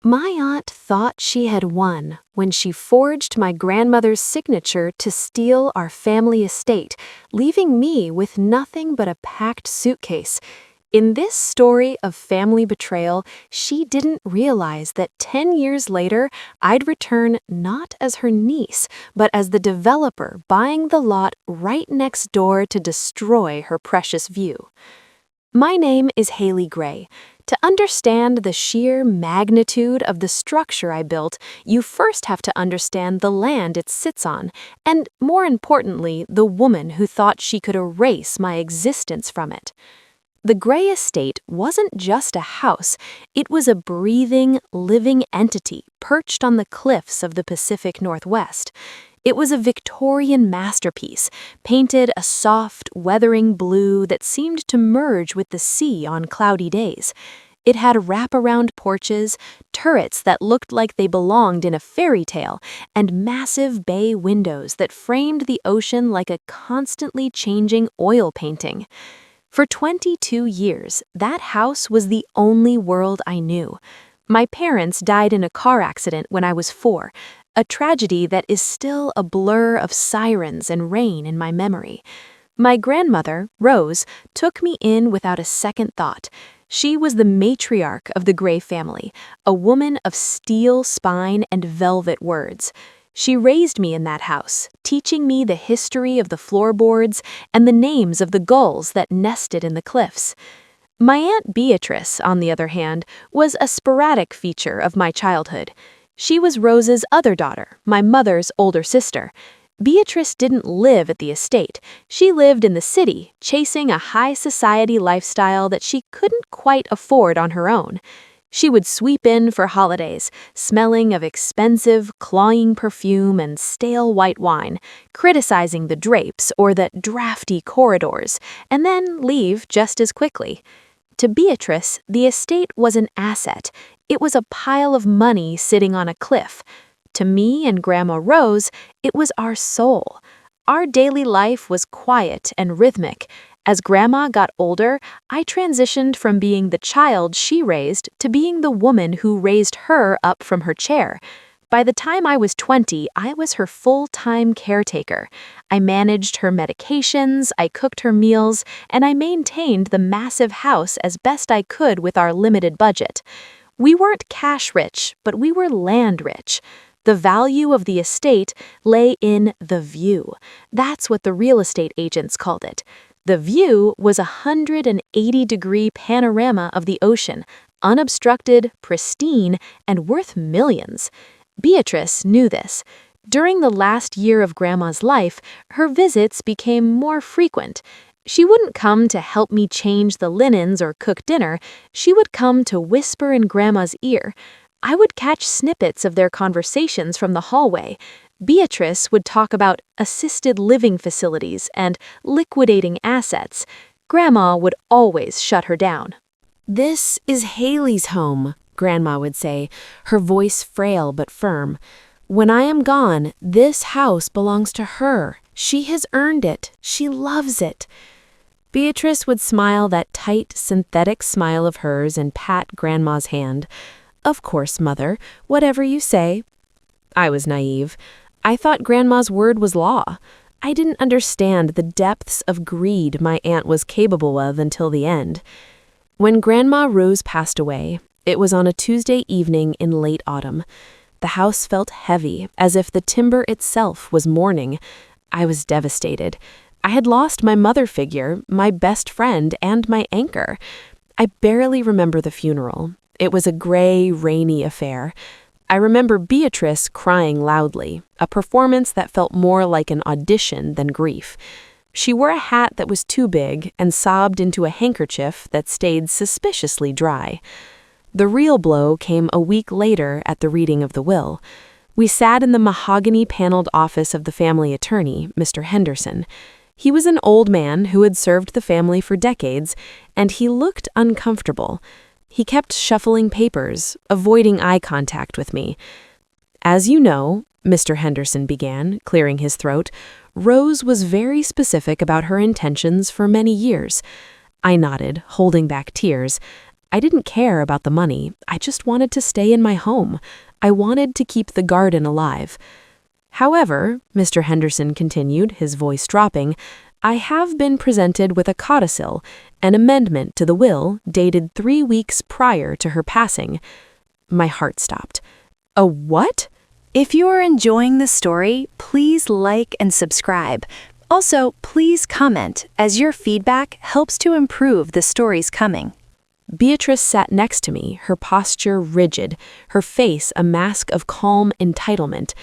My aunt thought she had won when she forged my grandmother's signature to steal our family estate, leaving me with nothing but a packed suitcase. In this story of family betrayal, she didn't realize that 10 years later, I'd return not as her niece, but as the developer buying the lot right next door to destroy her precious view. My name is Hailey Gray. To understand the sheer magnitude of the structure I built, you first have to understand the land it sits on, and more importantly, the woman who thought she could erase my existence from it. The Gray estate wasn't just a house, it was a breathing, living entity perched on the cliffs of the Pacific Northwest. It was a Victorian masterpiece, painted a soft, weathering blue that seemed to merge with the sea on cloudy days. It had wraparound porches, turrets that looked like they belonged in a fairy tale, and massive bay windows that framed the ocean like a constantly changing oil painting. For 22 years, that house was the only world I knew. My parents died in a car accident when I was 4, a tragedy that is still a blur of sirens and rain in my memory. My grandmother, Rose, took me in without a second thought. She was the matriarch of the Gray family, a woman of steel spine and velvet words. She raised me in that house, teaching me the history of the floorboards and the names of the gulls that nested in the cliffs. My Aunt Beatrice, on the other hand, was a sporadic feature of my childhood. She was Rose's other daughter, my mother's older sister. Beatrice didn't live at the estate. She lived in the city, chasing a high society lifestyle that she couldn't quite afford on her own. She would sweep in for holidays, smelling of expensive, cloying perfume and stale white wine, criticizing the drapes or the drafty corridors, and then leave just as quickly. To Beatrice, the estate was an asset. It was a pile of money sitting on a cliff. To me and Grandma Rose, it was our soul. Our daily life was quiet and rhythmic. As Grandma got older, I transitioned from being the child she raised to being the woman who raised her up from her chair. By the time I was 20, I was her full-time caretaker. I managed her medications, I cooked her meals, and I maintained the massive house as best I could with our limited budget. We weren't cash rich, but we were land rich. The value of the estate lay in the view. That's what the real estate agents called it. The view was a 180-degree panorama of the ocean, unobstructed, pristine, and worth millions. Beatrice knew this. During the last year of Grandma's life, her visits became more frequent. She wouldn't come to help me change the linens or cook dinner. She would come to whisper in Grandma's ear. I would catch snippets of their conversations from the hallway. Beatrice would talk about assisted living facilities and liquidating assets. Grandma would always shut her down. "This is Hailey's home," Grandma would say, her voice frail but firm. "When I am gone, this house belongs to her. She has earned it. She loves it." Beatrice would smile that tight, synthetic smile of hers and pat Grandma's hand. "Of course, Mother, whatever you say." I was naive. I thought Grandma's word was law. I didn't understand the depths of greed my aunt was capable of until the end. When Grandma Rose passed away, it was on a Tuesday evening in late autumn. The house felt heavy, as if the timber itself was mourning. I was devastated. I had lost my mother figure, my best friend, and my anchor. I barely remember the funeral. It was a gray, rainy affair. I remember Beatrice crying loudly, a performance that felt more like an audition than grief. She wore a hat that was too big and sobbed into a handkerchief that stayed suspiciously dry. The real blow came a week later at the reading of the will. We sat in the mahogany-paneled office of the family attorney, Mr. Henderson. He was an old man who had served the family for decades, and he looked uncomfortable. He kept shuffling papers, avoiding eye contact with me. "As you know," Mr. Henderson began, clearing his throat, "Rose was very specific about her intentions for many years." I nodded, holding back tears. I didn't care about the money. I just wanted to stay in my home. I wanted to keep the garden alive. However, Mr. Henderson continued, his voice dropping, I have been presented with a codicil, an amendment to the will dated 3 weeks prior to her passing. My heart stopped. A what? If you are enjoying this story, please like and subscribe. Also, please comment, as your feedback helps to improve the stories coming. Beatrice sat next to me, her posture rigid, her face a mask of calm entitlement.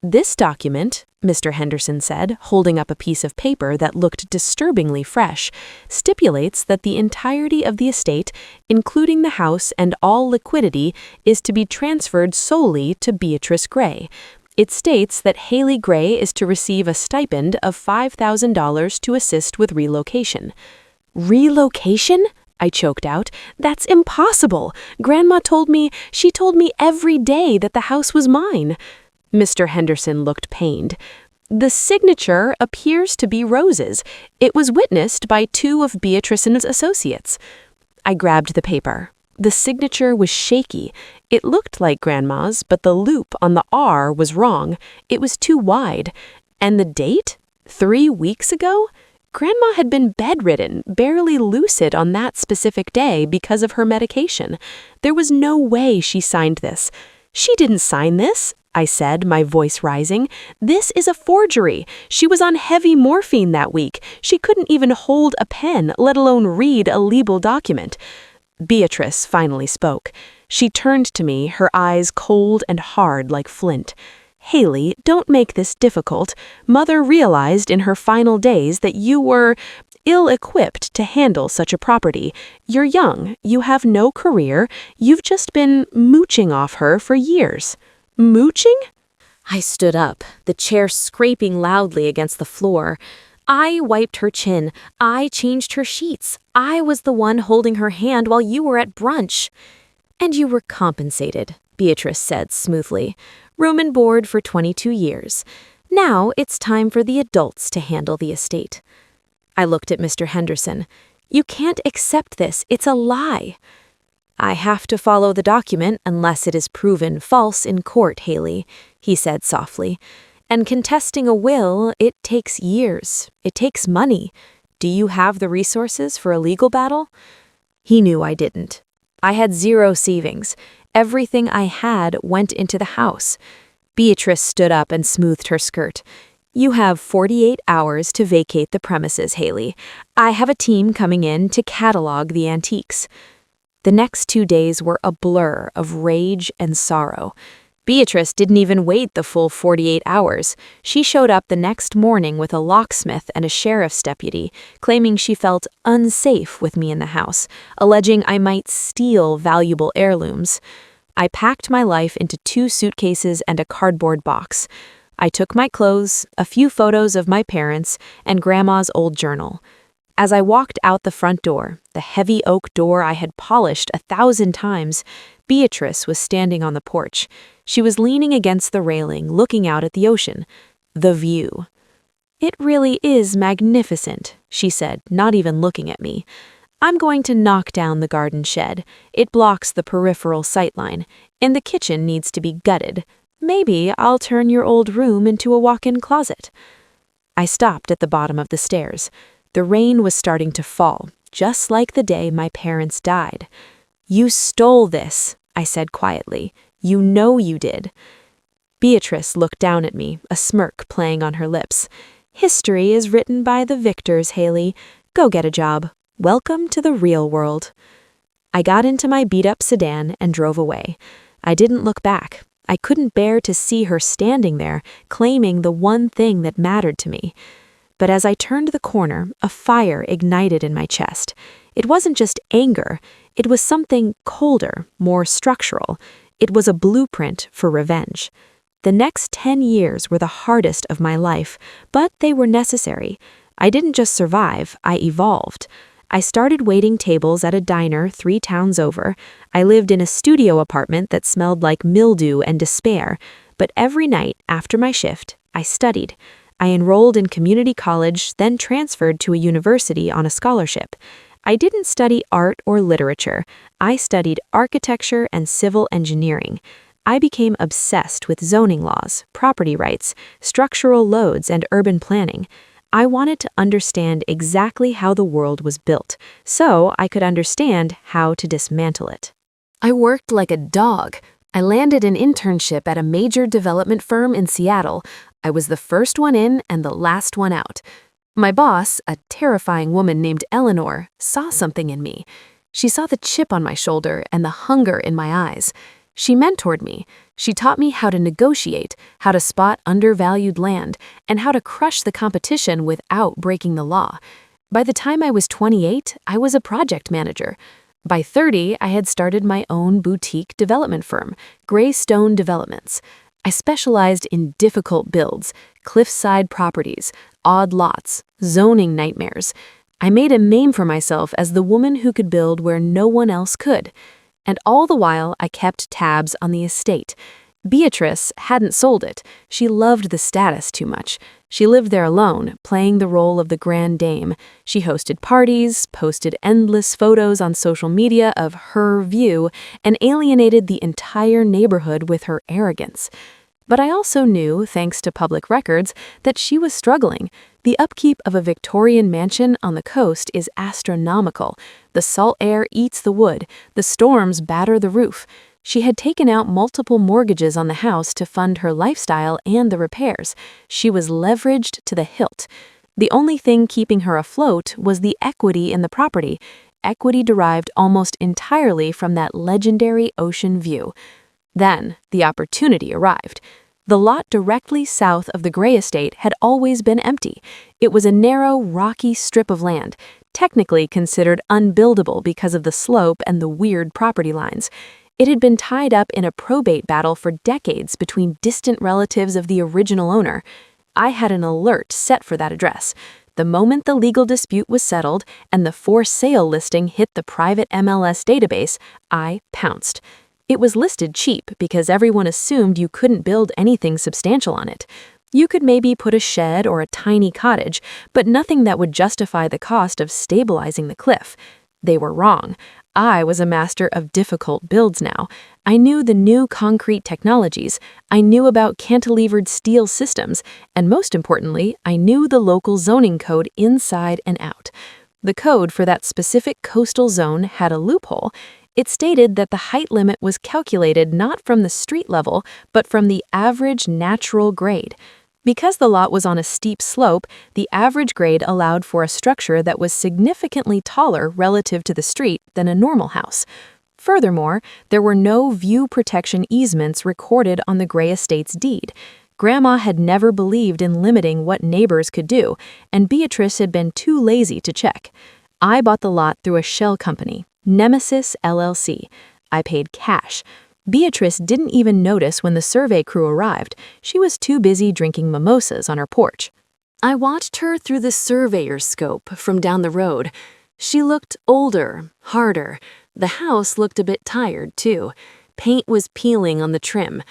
This document, Mr. Henderson said, holding up a piece of paper that looked disturbingly fresh, stipulates that the entirety of the estate, including the house and all liquidity, is to be transferred solely to Beatrice Gray. It states that Hailey Gray is to receive a stipend of $5,000 to assist with relocation. Relocation? I choked out. That's impossible. Grandma told me every day that the house was mine. Mr. Henderson looked pained. The signature appears to be Rose's. It was witnessed by 2 of Beatrice's associates. I grabbed the paper. The signature was shaky. It looked like Grandma's, but the loop on the R was wrong. It was too wide. And the date? 3 weeks ago? Grandma had been bedridden, barely lucid on that specific day because of her medication. There was no way she signed this. She didn't sign this, I said, my voice rising. This is a forgery. She was on heavy morphine that week. She couldn't even hold a pen, let alone read a legal document. Beatrice finally spoke. She turned to me, her eyes cold and hard like flint. Hailey, don't make this difficult. Mother realized in her final days that you were ill-equipped to handle such a property. You're young, you have no career, you've just been mooching off her for years. Mooching? I stood up, the chair scraping loudly against the floor. I wiped her chin. I changed her sheets. I was the one holding her hand while you were at brunch. And you were compensated, Beatrice said smoothly. Room and board for 22 years. Now it's time for the adults to handle the estate. I looked at Mr. Henderson. You can't accept this. It's a lie. I have to follow the document unless it is proven false in court, Hailey, he said softly. And contesting a will, it takes years. It takes money. Do you have the resources for a legal battle? He knew I didn't. I had 0 savings. Everything I had went into the house. Beatrice stood up and smoothed her skirt. You have 48 hours to vacate the premises, Hailey. I have a team coming in to catalog the antiques. The next 2 days were a blur of rage and sorrow. Beatrice didn't even wait the full 48 hours. She showed up the next morning with a locksmith and a sheriff's deputy, claiming she felt unsafe with me in the house, alleging I might steal valuable heirlooms. I packed my life into 2 suitcases and a cardboard box. I took my clothes, a few photos of my parents, and Grandma's old journal. As I walked out the front door, the heavy oak door I had polished 1,000 times, Beatrice was standing on the porch. She was leaning against the railing, looking out at the ocean. The view. It really is magnificent, she said, not even looking at me. I'm going to knock down the garden shed. It blocks the peripheral sightline, and the kitchen needs to be gutted. Maybe I'll turn your old room into a walk-in closet. I stopped at the bottom of the stairs. The rain was starting to fall, just like the day my parents died. You stole this, I said quietly. You know you did. Beatrice looked down at me, a smirk playing on her lips. History is written by the victors, Hailey. Go get a job. Welcome to the real world. I got into my beat-up sedan and drove away. I didn't look back. I couldn't bear to see her standing there, claiming the one thing that mattered to me. But as I turned the corner, a fire ignited in my chest. It wasn't just anger. It was something colder, more structural. It was a blueprint for revenge. The next 10 years were the hardest of my life, but they were necessary. I didn't just survive, I evolved. I started waiting tables at a diner 3 towns over. I lived in a studio apartment that smelled like mildew and despair. But every night after my shift, I studied. I enrolled in community college, then transferred to a university on a scholarship. I didn't study art or literature. I studied architecture and civil engineering. I became obsessed with zoning laws, property rights, structural loads, and urban planning. I wanted to understand exactly how the world was built, so I could understand how to dismantle it. I worked like a dog. I landed an internship at a major development firm in Seattle. I was the first one in and the last one out. My boss, a terrifying woman named Eleanor, saw something in me. She saw the chip on my shoulder and the hunger in my eyes. She mentored me. She taught me how to negotiate, how to spot undervalued land, and how to crush the competition without breaking the law. By the time I was 28, I was a project manager. By 30, I had started my own boutique development firm, Greystone Developments. I specialized in difficult builds, cliffside properties, odd lots, zoning nightmares. I made a name for myself as the woman who could build where no one else could. And all the while, I kept tabs on the estate. Beatrice hadn't sold it. She loved the status too much. She lived there alone, playing the role of the grand dame. She hosted parties, posted endless photos on social media of her view, and alienated the entire neighborhood with her arrogance. But I also knew, thanks to public records, that she was struggling. The upkeep of a Victorian mansion on the coast is astronomical. The salt air eats the wood, the storms batter the roof. She had taken out multiple mortgages on the house to fund her lifestyle and the repairs. She was leveraged to the hilt. The only thing keeping her afloat was the equity in the property, equity derived almost entirely from that legendary ocean view. Then, the opportunity arrived. The lot directly south of the Gray estate had always been empty. It was a narrow, rocky strip of land, technically considered unbuildable because of the slope and the weird property lines. It had been tied up in a probate battle for decades between distant relatives of the original owner. I had an alert set for that address. The moment the legal dispute was settled and the for sale listing hit the private MLS database, I pounced. It was listed cheap because everyone assumed you couldn't build anything substantial on it. You could maybe put a shed or a tiny cottage, but nothing that would justify the cost of stabilizing the cliff. They were wrong. I was a master of difficult builds now. I knew the new concrete technologies, I knew about cantilevered steel systems, and most importantly, I knew the local zoning code inside and out. The code for that specific coastal zone had a loophole. It stated that the height limit was calculated not from the street level, but from the average natural grade. Because the lot was on a steep slope, the average grade allowed for a structure that was significantly taller relative to the street than a normal house. Furthermore, there were no view protection easements recorded on the Gray estate's deed. Grandma had never believed in limiting what neighbors could do, and Beatrice had been too lazy to check. I bought the lot through a shell company, Nemesis LLC. I paid cash. Beatrice didn't even notice when the survey crew arrived. She was too busy drinking mimosas on her porch. I watched her through the surveyor's scope from down the road. She looked older, harder. The house looked a bit tired, too. Paint was peeling on the trim.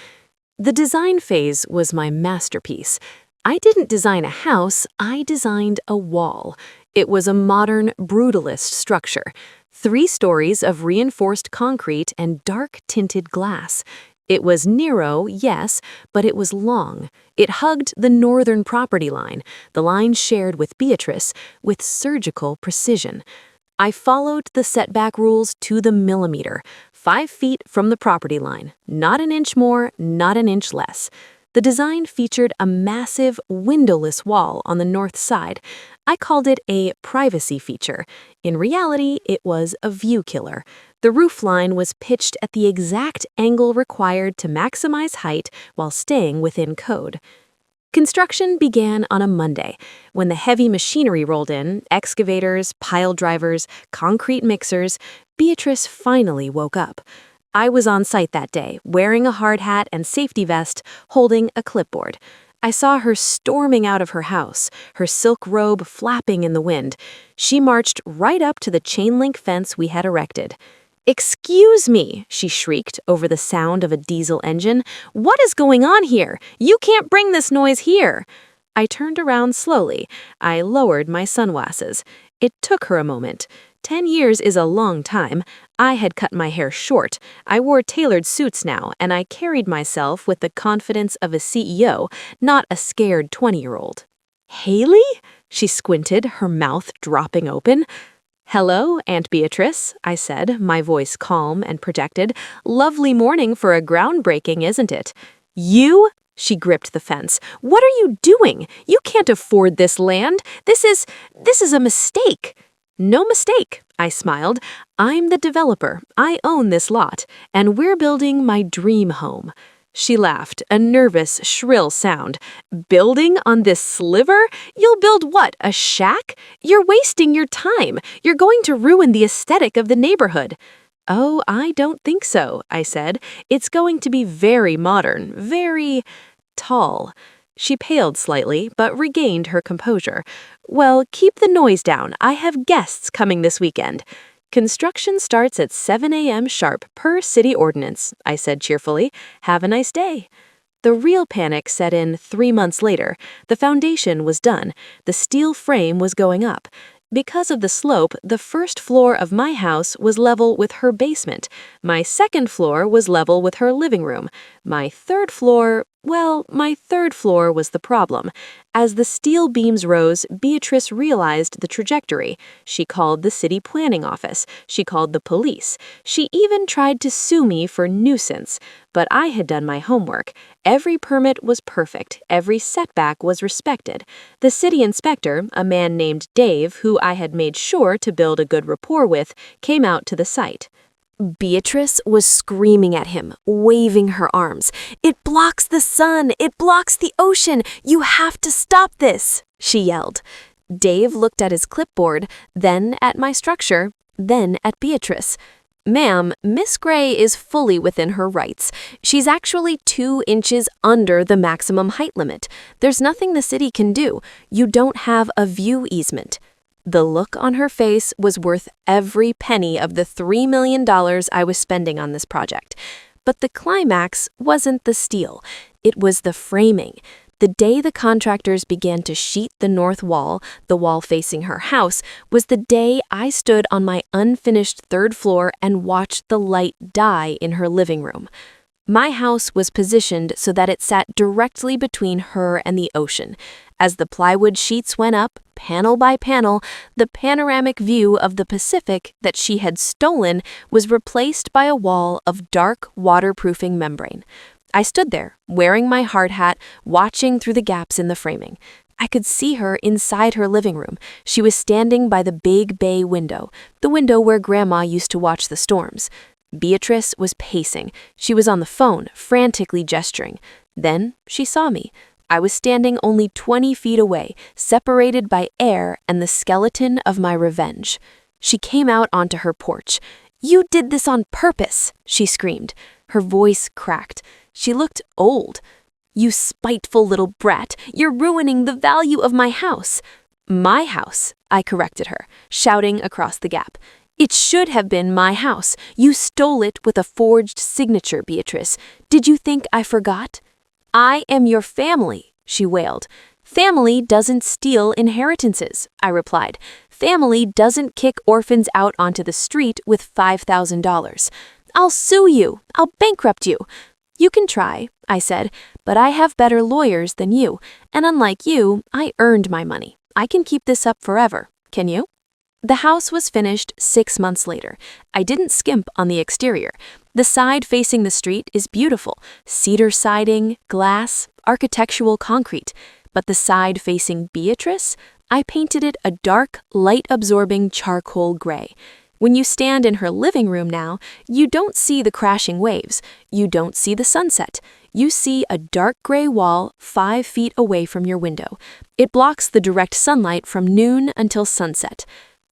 The design phase was my masterpiece. I didn't design a house, I designed a wall. It was a modern, brutalist structure. 3 stories of reinforced concrete and dark-tinted glass. It was narrow, yes, but it was long. It hugged the northern property line, the line shared with Beatrice, with surgical precision. I followed the setback rules to the millimeter, 5 feet from the property line, not an inch more, not an inch less. The design featured a massive, windowless wall on the north side. I called it a privacy feature. In reality, it was a view killer. The roof line was pitched at the exact angle required to maximize height while staying within code. Construction began on a Monday. When the heavy machinery rolled in, excavators, pile drivers, concrete mixers, Beatrice finally woke up. I was on site that day, wearing a hard hat and safety vest, holding a clipboard. I saw her storming out of her house, her silk robe flapping in the wind. She marched right up to the chain-link fence we had erected. "Excuse me," she shrieked over the sound of a diesel engine. "What is going on here? You can't bring this noise here." I turned around slowly. I lowered my sunglasses. It took her a moment. 10 years is a long time. I had cut my hair short. I wore tailored suits now, and I carried myself with the confidence of a CEO, not a scared 20-year-old. Hailey? She squinted, her mouth dropping open. Hello, Aunt Beatrice, I said, my voice calm and projected. Lovely morning for a groundbreaking, isn't it? You? She gripped the fence. What are you doing? You can't afford this land. This is a mistake. No mistake, I smiled. I'm the developer. I own this lot, and we're building my dream home. She laughed, a nervous, shrill sound. Building on this sliver? You'll build what, a shack? You're wasting your time. You're going to ruin the aesthetic of the neighborhood. Oh, I don't think so, I said. It's going to be very modern, very tall. She paled slightly, but regained her composure. Well, keep the noise down. I have guests coming this weekend. Construction starts at 7 a.m. sharp per city ordinance, I said cheerfully. Have a nice day. The real panic set in 3 months later. The foundation was done. The steel frame was going up. Because of the slope, the first floor of my house was level with her basement. My second floor was level with her living room. My third floor was the problem. As the steel beams rose, Beatrice realized the trajectory. She called the city planning office. She called the police. She even tried to sue me for nuisance. But I had done my homework. Every permit was perfect. Every setback was respected. The city inspector, a man named Dave, who I had made sure to build a good rapport with, came out to the site. Beatrice was screaming at him, waving her arms. It blocks the sun! It blocks the ocean! You have to stop this! She yelled. Dave looked at his clipboard, then at my structure, then at Beatrice. Ma'am, Miss Gray is fully within her rights. She's actually 2 inches under the maximum height limit. There's nothing the city can do. You don't have a view easement. The look on her face was worth every penny of the $3 million I was spending on this project. But the climax wasn't the steel. It was the framing. The day the contractors began to sheet the north wall, the wall facing her house, was the day I stood on my unfinished 3rd floor and watched the light die in her living room. My house was positioned so that it sat directly between her and the ocean. As the plywood sheets went up, panel by panel, the panoramic view of the Pacific that she had stolen was replaced by a wall of dark, waterproofing membrane. I stood there, wearing my hard hat, watching through the gaps in the framing. I could see her inside her living room. She was standing by the big bay window, the window where Grandma used to watch the storms. Beatrice was pacing. She was on the phone, frantically gesturing. Then she saw me. I was standing only 20 feet away, separated by air and the skeleton of my revenge. She came out onto her porch. "You did this on purpose," she screamed. Her voice cracked. She looked old. "You spiteful little brat, you're ruining the value of my house." "My house," I corrected her, shouting across the gap. "It should have been my house. You stole it with a forged signature, Beatrice. Did you think I forgot?" "I am your family," she wailed. "Family doesn't steal inheritances," I replied. "Family doesn't kick orphans out onto the street with $5,000. I'll sue you. I'll bankrupt you." "You can try," I said, "but I have better lawyers than you, and unlike you, I earned my money. I can keep this up forever. Can you?" The house was finished 6 months later. I didn't skimp on the exterior. The side facing the street is beautiful. Cedar siding, glass, architectural concrete. But the side facing Beatrice, I painted it a dark, light-absorbing charcoal gray. When you stand in her living room now, you don't see the crashing waves. You don't see the sunset. You see a dark gray wall 5 feet away from your window. It blocks the direct sunlight from noon until sunset.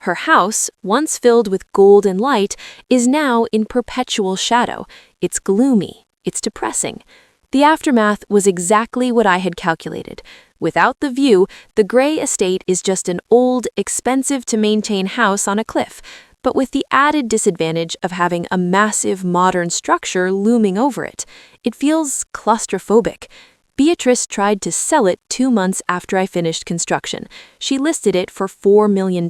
Her house, once filled with golden light, is now in perpetual shadow. It's gloomy. It's depressing. The aftermath was exactly what I had calculated. Without the view, the Gray estate is just an old, expensive-to-maintain house on a cliff, but with the added disadvantage of having a massive modern structure looming over it. It feels claustrophobic. Beatrice tried to sell it 2 months after I finished construction. She listed it for $4 million.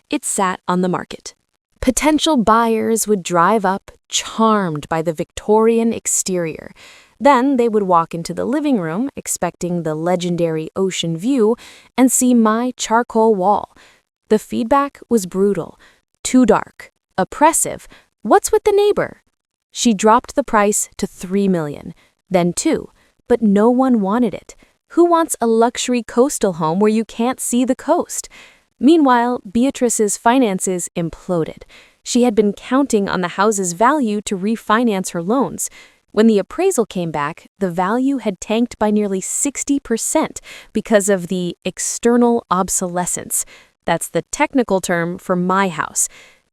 It sat on the market. Potential buyers would drive up, charmed by the Victorian exterior. Then they would walk into the living room, expecting the legendary ocean view, and see my charcoal wall. The feedback was brutal. Too dark. Oppressive. What's with the neighbor? She dropped the price to $3 million, then $2 million, but no one wanted it. Who wants a luxury coastal home where you can't see the coast? Meanwhile, Beatrice's finances imploded. She had been counting on the house's value to refinance her loans. When the appraisal came back, the value had tanked by nearly 60% because of the external obsolescence. That's the technical term for my house.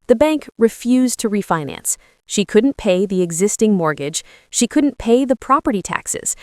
The bank refused to refinance. She couldn't pay the existing mortgage. She couldn't pay the property taxes.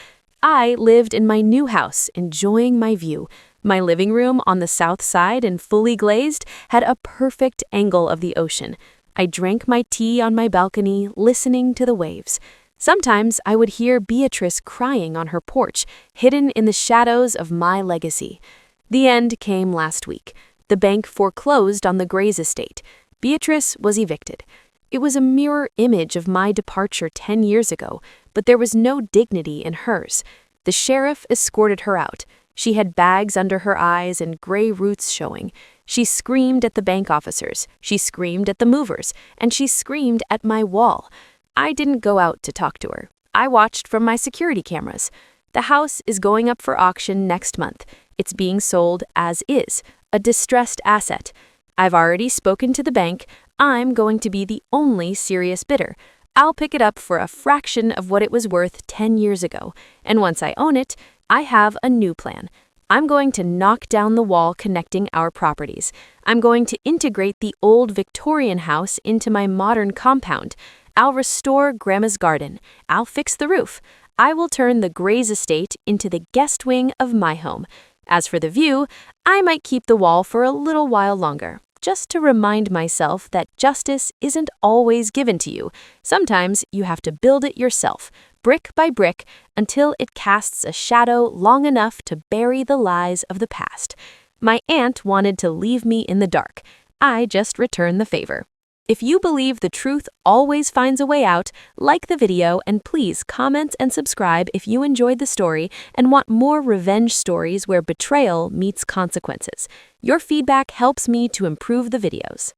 I lived in my new house, enjoying my view. My living room on the south side and fully glazed had a perfect angle of the ocean. I drank my tea on my balcony, listening to the waves. Sometimes I would hear Beatrice crying on her porch, hidden in the shadows of my legacy. The end came last week. The bank foreclosed on the Gray's estate. Beatrice was evicted. It was a mirror image of my departure 10 years ago, but there was no dignity in hers. The sheriff escorted her out. She had bags under her eyes and gray roots showing. She screamed at the bank officers. She screamed at the movers. And she screamed at my wall. I didn't go out to talk to her. I watched from my security cameras. The house is going up for auction next month. It's being sold as is, a distressed asset. I've already spoken to the bank. I'm going to be the only serious bidder. I'll pick it up for a fraction of what it was worth 10 years ago. And once I own it, I have a new plan. I'm going to knock down the wall connecting our properties. I'm going to integrate the old Victorian house into my modern compound. I'll restore Grandma's garden. I'll fix the roof. I will turn the Gray's estate into the guest wing of my home. As for the view, I might keep the wall for a little while longer, just to remind myself that justice isn't always given to you. Sometimes you have to build it yourself, brick by brick, until it casts a shadow long enough to bury the lies of the past. My aunt wanted to leave me in the dark. I just returned the favor. If you believe the truth always finds a way out, like the video and please comment and subscribe if you enjoyed the story and want more revenge stories where betrayal meets consequences. Your feedback helps me to improve the videos.